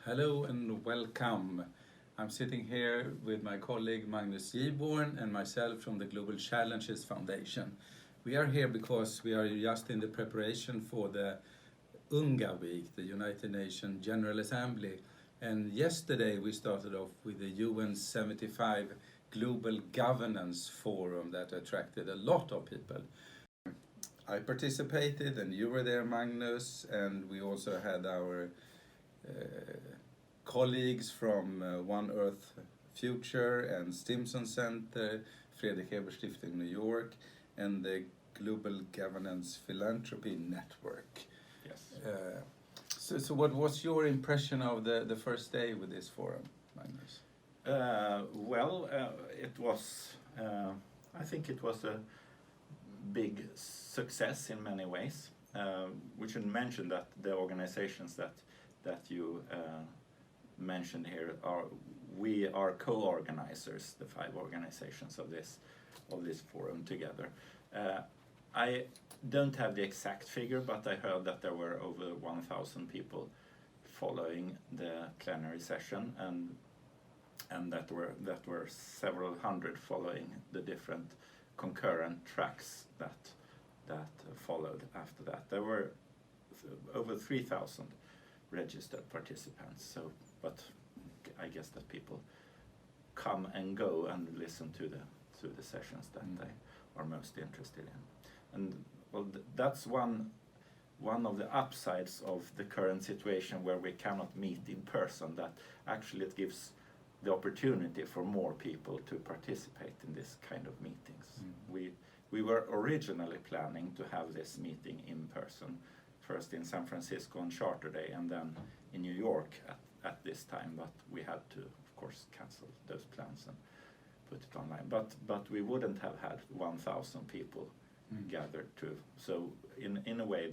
Hello and welcome. I'm sitting here with my colleague Magnus Jiborn and myself from the Global Challenges Foundation. We are here because we are just in the preparation for the UNGA week, the United Nations General Assembly. And yesterday we started off with the UN75 Global Governance Forum that attracted a lot of people. I participated and you were there, Magnus, and we also had our colleagues from One Earth Future and Stimson Center, Fredrik Ebert Stiftung New York, and the Global Governance Philanthropy Network. Yes. So what was your impression of the first day with this forum, Magnus? It was, I think it was a big success in many ways. We should mention that the organizations that you mentioned here we are co-organizers, the 5 organizations of this forum together. I don't have the exact figure, but I heard that there were over 1,000 people following the plenary session, and that were several hundred following the different concurrent tracks that followed after that. There were over 3,000 registered participants. So, but I guess that people come and go and listen to the sessions that they are most interested in. And well, that's one of the upsides of the current situation where we cannot meet in person, that actually it gives the opportunity for more people to participate in this kind of meetings. We were originally planning to have this meeting in person, first in San Francisco on Charter Day and then in New York at this time, but we had to, of course, cancel those plans and put it online. But we wouldn't have had 1,000 people gathered to. So in a way,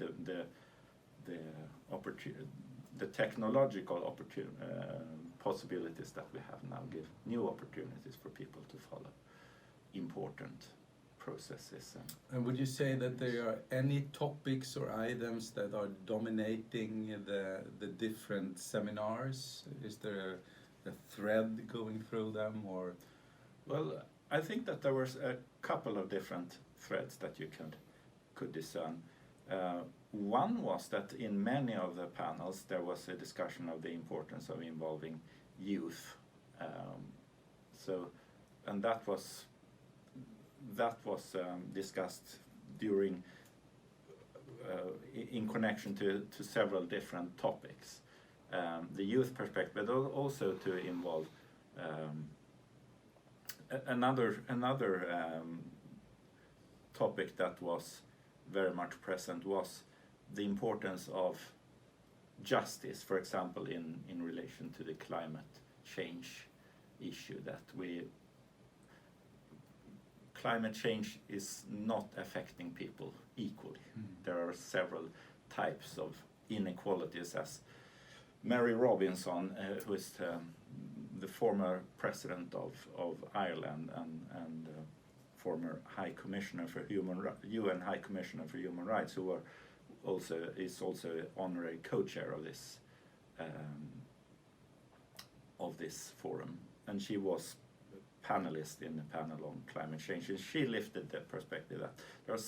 the technological possibilities that we have now give new opportunities for people to follow important processes. And would you say that there are any topics or items that are dominating the different seminars? Is there a thread going through them, or? Well, I think that there was a couple of different threads that you could discern. One was that in many of the panels there was a discussion of the importance of involving youth. And that was discussed during in connection to several different topics. The youth perspective, but also to involve another topic that was very much present was the importance of justice, for example, in relation to the climate change issue, that climate change is not affecting people equally. There are several types of inequalities, as Mary Robinson, who is the former president of Ireland and former High Commissioner for UN High Commissioner for Human Rights, who is also honorary co-chair of this forum, and she was panelist in the panel on climate change, and she lifted the perspective that there are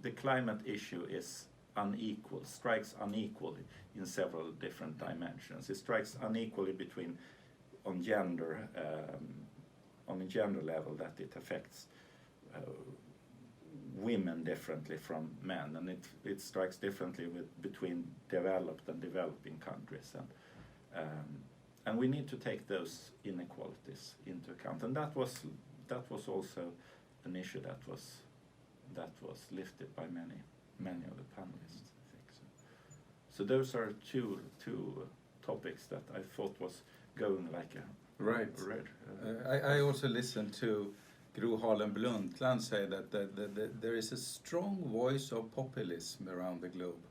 the climate issue is unequal, strikes unequally in several different dimensions. It strikes unequally on a gender level, that it affects women differently from men, and it strikes differently between developed and developing countries, and we need to take those inequalities into account. And that was also an issue that was lifted by many of the panelists, I think. So those are two topics that I thought was going like a right. red. I also listened to Gro Harlem Brundtland say that there is a strong voice of populism around the globe,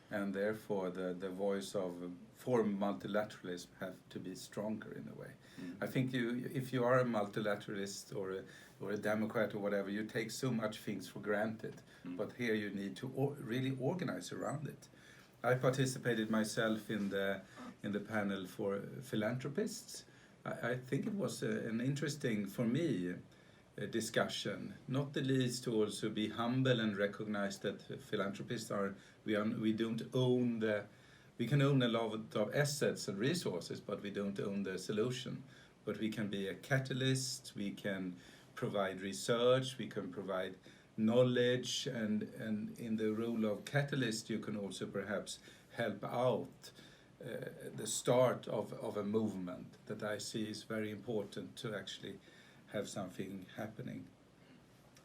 and therefore the voice of foreign multilateralism have to be stronger in a way. I think if you are a multilateralist or a Democrat or whatever, you take so much things for granted, but here you need to really organize around it. I participated myself in the panel for philanthropists. I think it was an interesting, for me, discussion, not the least to also be humble and recognize that philanthropists we don't own we can own a lot of assets and resources, but we don't own the solution. But we can be a catalyst, we can provide research, we can provide knowledge, and in the role of catalyst you can also perhaps help out the start of a movement that I see is very important to actually have something happening.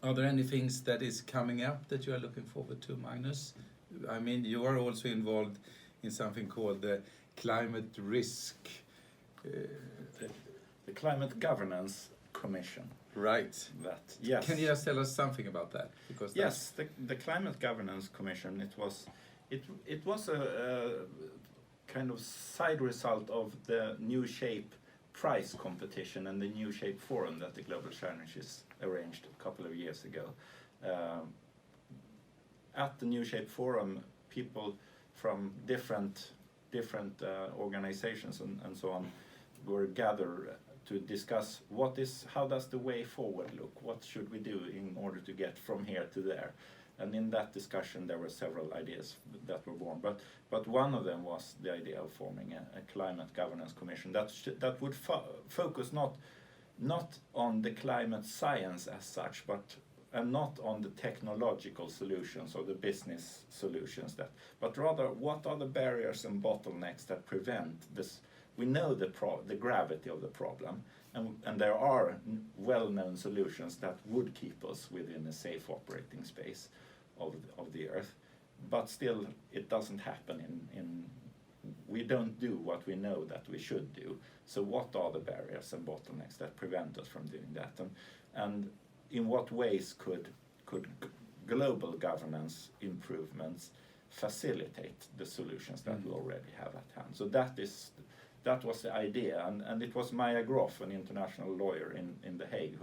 Are there any things that is coming up that you are looking forward to, Magnus? I mean, you are also involved in something called the climate risk. The Climate Governance Commission. Right. Yes. Can you just tell us something about that? Because yes, the Climate Governance Commission. It was a kind of side result of the New Shape prize competition and the New Shape Forum that the Global Challenges arranged a couple of years ago. At the New Shape Forum, people from different organizations and so on were gathered to discuss how does the way forward look? What should we do in order to get from here to there? And in that discussion there were several ideas that were born, but one of them was the idea of forming a climate governance commission that would focus not on the climate science as such, and not on the technological solutions or the business solutions, but rather what are the barriers and bottlenecks that prevent this. We know the gravity of the problem, and there are well-known solutions that would keep us within a safe operating space of the Earth, but still it doesn't happen we don't do what we know that we should do. So what are the barriers and bottlenecks that prevent us from doing that? And in what ways could global governance improvements facilitate the solutions that we already have at hand? So that was the idea, and it was Maya Groff, an international lawyer in The Hague,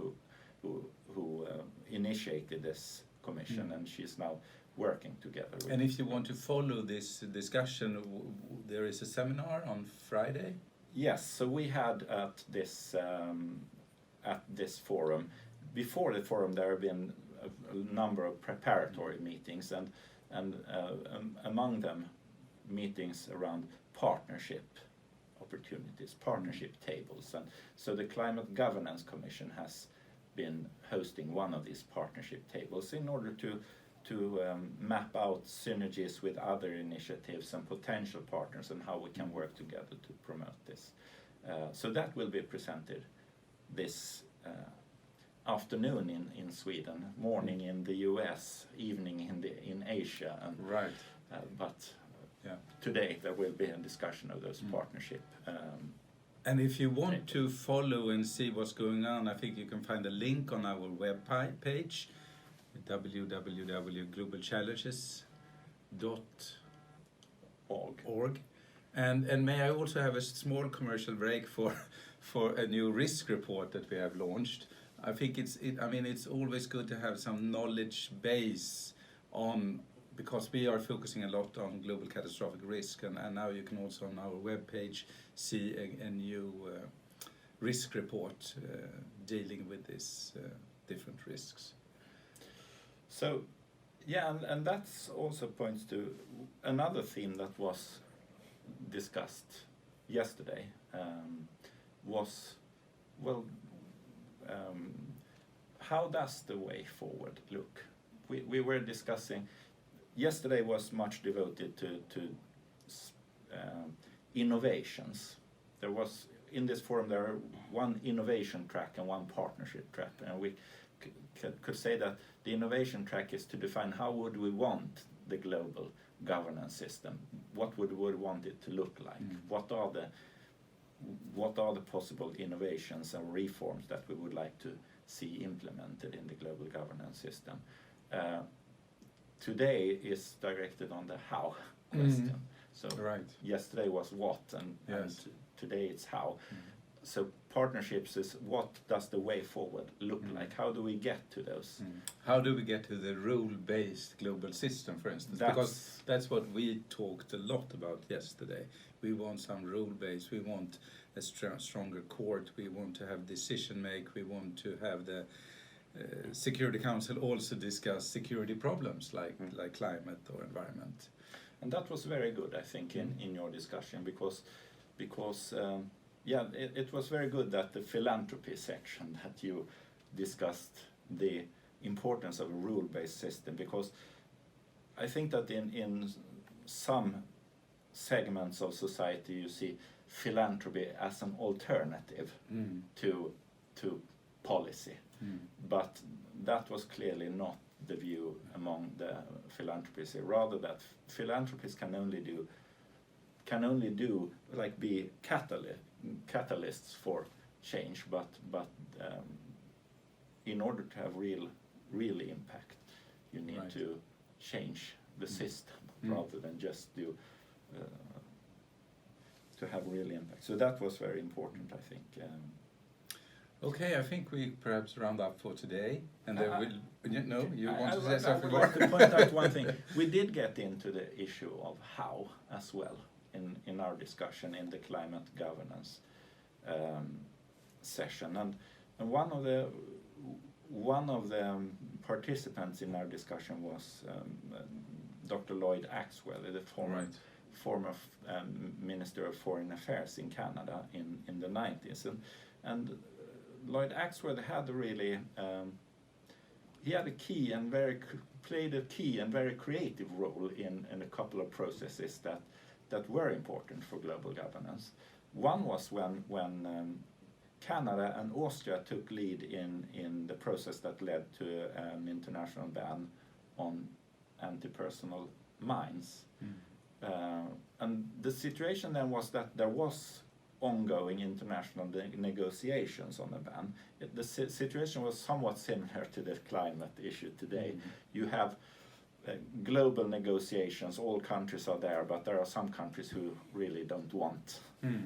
who initiated this commission, and she's now working together with. And if you want to follow this discussion, there is a seminar on Friday. Yes, so we had at this forum. Before the forum, there have been a number of preparatory meetings, and among them, meetings around partnership opportunities, partnership tables. And so the Climate Governance Commission has been hosting one of these partnership tables in order to map out synergies with other initiatives and potential partners and how we can work together to promote this. So that will be presented this afternoon in Sweden, morning in the US, evening in Asia, and right. Today there will be a discussion of those partnership. And if you want to follow and see what's going on, I think you can find a link on our web page, www.globalchallenges.org. And may I also have a small commercial break for a new risk report that we have launched. I think it's always good to have some knowledge base on, because we are focusing a lot on global catastrophic risk, and now you can also on our webpage see a new risk report dealing with these different risks. So, and that's also points to another theme that was discussed yesterday, how does the way forward look? We were discussing. Yesterday was much devoted to innovations. There was, in this forum, there are one innovation track and one partnership track, and we could say that the innovation track is to define how would we want the global governance system, what would we want it to look like, what are the possible innovations and reforms that we would like to see implemented in the global governance system. Today is directed on the how question. So yesterday was what, and today it's how. so partnerships is, what does the way forward look like? How do we get to those? How do we get to the rule-based global system, for instance? Because that's what we talked a lot about yesterday. We want some rule-based, we want a stronger court, we want to have decision-make, we want to have the Security Council also discuss security problems like climate or environment. And that was very good, I think, in your discussion, because yeah, it was very good that the philanthropy section that you discussed the importance of a rule-based system, because I think that in some segments of society you see philanthropy as an alternative to policy, but that was clearly not the view among the philanthropists. Rather, that philanthropists can only do like be catalysts for change, but in order to have real impact, you need to change the system rather than just do to have real impact. So that was very important, I think. Okay, I think we perhaps round up for today, and then you want to say I something would more? like to point out one thing. We did get into the issue of how as well in our discussion in the climate governance session, and one of the participants in our discussion was Dr. Lloyd Axwell, the former Minister of Foreign Affairs in Canada in the 90s, and Lloyd Axwell had really he had a key and played a key and very creative role in a couple of processes that were important for global governance. One was when Canada and Austria took lead in the process that led to an international ban on anti-personnel mines. And the situation then was that there was ongoing international negotiations on the ban. The situation was somewhat similar to the climate issue today. You have global negotiations, all countries are there, but there are some countries who really don't want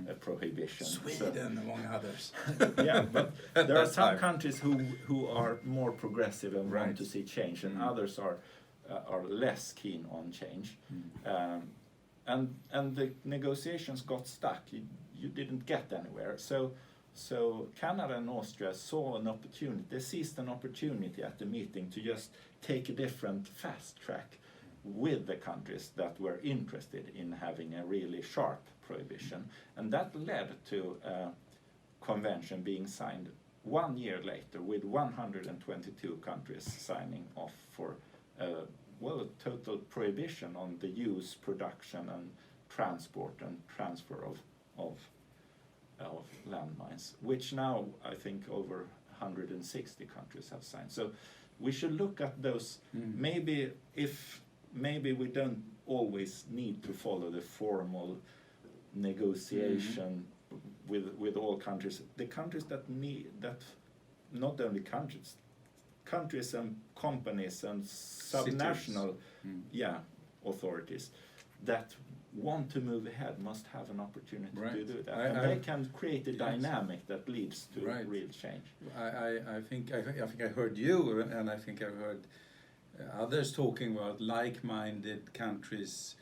a prohibition. Sweden, among others. Yeah, but there are some countries who are more progressive and want to see change, and others are less keen on change. And the negotiations got stuck. You didn't get anywhere. So Canada and Austria saw an opportunity. They seized an opportunity at the meeting to just take a different fast track with the countries that were interested in having a really sharp prohibition. And that led to a convention being signed 1 year later, with 122 countries signing off for a total prohibition on the use, production and transport and transfer of landmines, which now I think over 160 countries have signed. So we should look at those. Maybe we don't always need to follow the formal negotiation with all countries. The countries that not only countries and companies and subnational authorities that want to move ahead must have an opportunity to do that. And they can create a dynamic that leads to real change. I think I heard you, and I think I've heard others talking about like-minded countries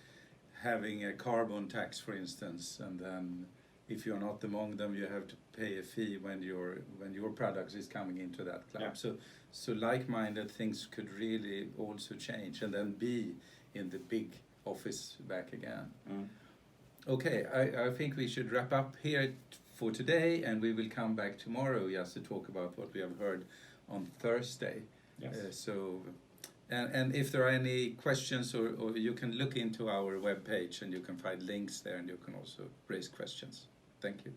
having a carbon tax, for instance, and then if you're not among them, you have to pay a fee when your product is coming into that club. Yeah. So like-minded things could really also change, and then be in the big office back again. Okay, I think we should wrap up here for today, and we will come back tomorrow just to talk about what we have heard on Thursday. Yes. And if there are any questions, or you can look into our webpage and you can find links there, and you can also raise questions. Thank you.